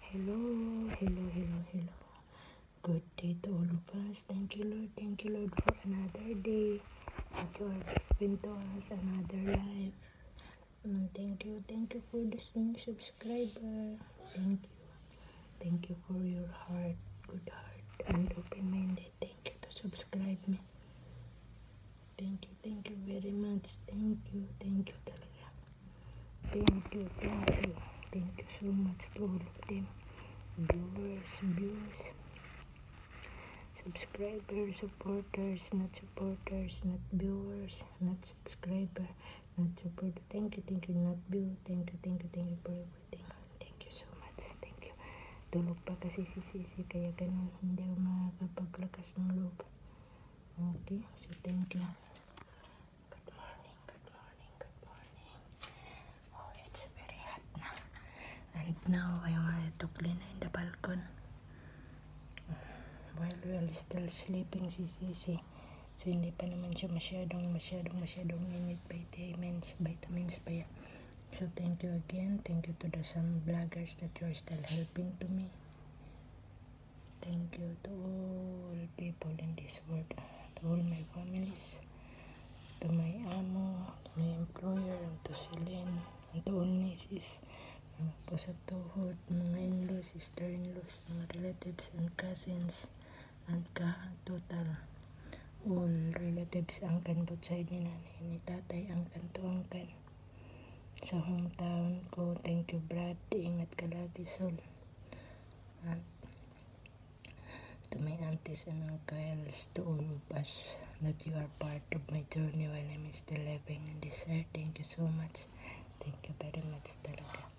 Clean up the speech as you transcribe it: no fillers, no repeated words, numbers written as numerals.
Hello, hello, hello, hello. Good day to all of us. Thank you, Lord, for another day that you are giving to us, another life. Thank you for this new subscriber. Thank you for your heart, good heart, and open-minded. Thank you to subscribe me. Thank you very much. Thank you talaga. Thank you so much to all of them. Viewers, subscribers, supporters, not viewers, not subscriber, not supporter. Thank you, not view. Thank you for everything. Thank you so much. Thank you. Tulog pa kasi si Sisi, kaya ganun, hindi ako makakapaglakas ng loob. Okay, so thank you. Good morning. Oh, it's very hot now. And now, I want to clean in the balcony. While we are still sleeping si Sisi. So, hindi pa naman siya masyadong init vitamins pa yan. So, thank you again. Thank you to the some vloggers that you are still helping to me. Thank you to all people in this world. To all my families. To my amo, to my employer, and to Celine, and to all nieces. Mga po sa tuhod, mga in-laws, sister-in-laws, mga relatives and cousins, and total all relatives, angkan both side ni nanay, ni tatay, angkan to angkan sa hometown ko. Thank you, Brad. Ingat ka lagi, Sol. And to my aunties and uncles, to all of us, that you are part of my journey while I'm still living in this earth. Thank you so much. Thank you very much talaga.